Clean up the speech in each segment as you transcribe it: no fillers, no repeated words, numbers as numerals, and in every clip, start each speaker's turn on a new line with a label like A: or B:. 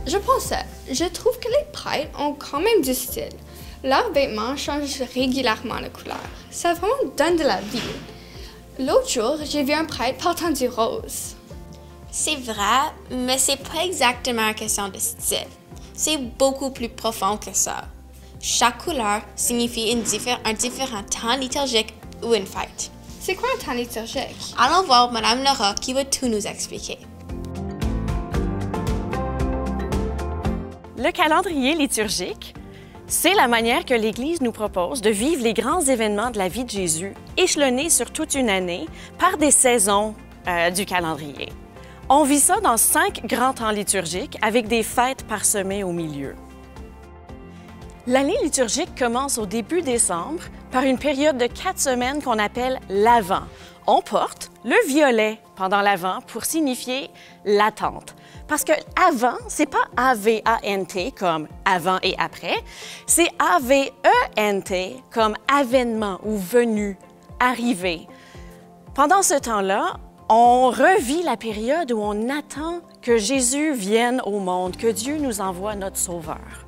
A: Je pensais, je trouve que les prêtres ont quand même du style. Leurs vêtements changent régulièrement de couleur. Ça vraiment donne de la vie. L'autre jour, j'ai vu un prêtre portant du rose.
B: C'est vrai, mais c'est pas exactement une question de style. C'est beaucoup plus profond que ça. Chaque couleur signifie un différent temps liturgique ou une fête.
A: C'est quoi un temps liturgique?
B: Allons voir Madame Laura qui va tout nous expliquer.
C: Le calendrier liturgique, c'est la manière que l'Église nous propose de vivre les grands événements de la vie de Jésus, échelonnés sur toute une année par des saisons du calendrier. On vit ça dans 5 grands temps liturgiques avec des fêtes parsemées au milieu. L'année liturgique commence au début décembre par une période de 4 semaines qu'on appelle l'Avent. On porte le violet pendant l'Avent pour signifier l'attente. Parce que avant, c'est pas A-V-A-N-T comme avant et après, c'est A-V-E-N-T comme avènement ou venue, arrivée. Pendant ce temps-là, on revit la période où on attend que Jésus vienne au monde, que Dieu nous envoie notre Sauveur.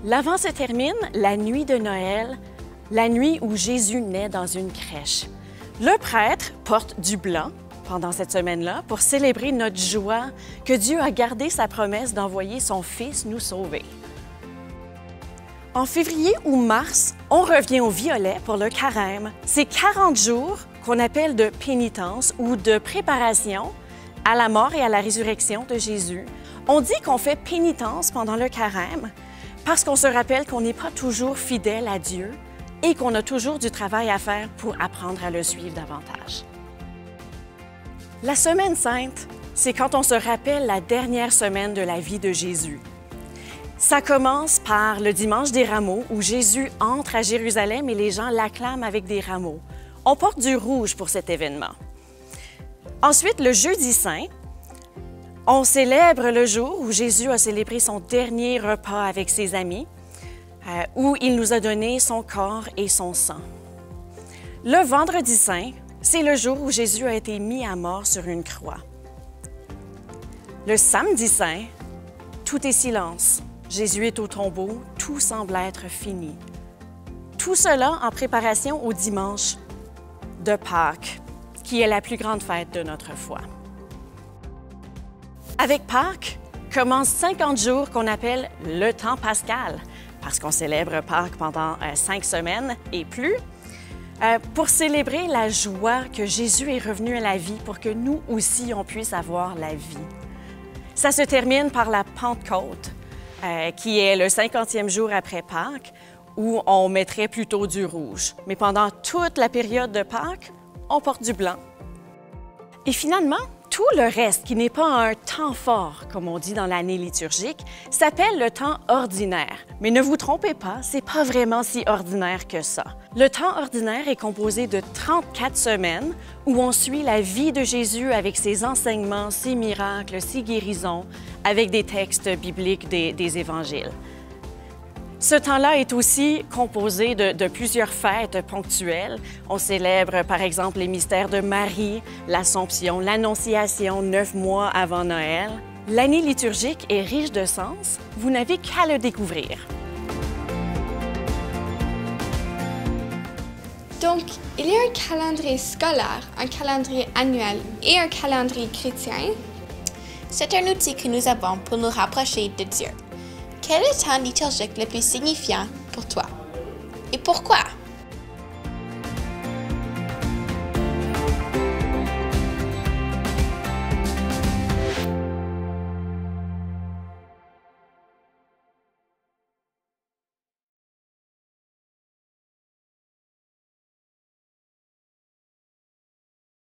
C: L'Avent se termine la nuit de Noël, la nuit où Jésus naît dans une crèche. Le prêtre porte du blanc pendant cette semaine-là pour célébrer notre joie que Dieu a gardé sa promesse d'envoyer son Fils nous sauver. En février ou mars, on revient au violet pour le carême. C'est 40 jours qu'on appelle de pénitence ou de préparation à la mort et à la résurrection de Jésus. On dit qu'on fait pénitence pendant le carême parce qu'on se rappelle qu'on n'est pas toujours fidèle à Dieu et qu'on a toujours du travail à faire pour apprendre à le suivre davantage. La Semaine sainte, c'est quand on se rappelle la dernière semaine de la vie de Jésus. Ça commence par le dimanche des rameaux où Jésus entre à Jérusalem et les gens l'acclament avec des rameaux. On porte du rouge pour cet événement. Ensuite, le jeudi saint, on célèbre le jour où Jésus a célébré son dernier repas avec ses amis, où il nous a donné son corps et son sang. Le vendredi saint, c'est le jour où Jésus a été mis à mort sur une croix. Le samedi saint, tout est silence. Jésus est au tombeau, tout semble être fini. Tout cela en préparation au dimanche de Pâques, qui est la plus grande fête de notre foi. Avec Pâques, commencent 50 jours qu'on appelle le temps pascal, parce qu'on célèbre Pâques pendant 5 semaines et plus, pour célébrer la joie que Jésus est revenu à la vie pour que nous aussi, on puisse avoir la vie. Ça se termine par la Pentecôte, qui est le 50e jour après Pâques, où on mettrait plutôt du rouge. Mais pendant toute la période de Pâques, on porte du blanc. Et finalement, tout le reste, qui n'est pas un temps fort, comme on dit dans l'année liturgique, s'appelle le temps ordinaire. Mais ne vous trompez pas, c'est pas vraiment si ordinaire que ça. Le temps ordinaire est composé de 34 semaines où on suit la vie de Jésus avec ses enseignements, ses miracles, ses guérisons, avec des textes bibliques des évangiles. Ce temps-là est aussi composé de plusieurs fêtes ponctuelles. On célèbre par exemple les mystères de Marie, l'Assomption, l'Annonciation 9 mois avant Noël. L'année liturgique est riche de sens. Vous n'avez qu'à le découvrir.
A: Donc, il y a un calendrier scolaire, un calendrier annuel et un calendrier chrétien.
B: C'est un outil que nous avons pour nous rapprocher de Dieu. Quel est le temps liturgique le plus signifiant pour toi? Et pourquoi?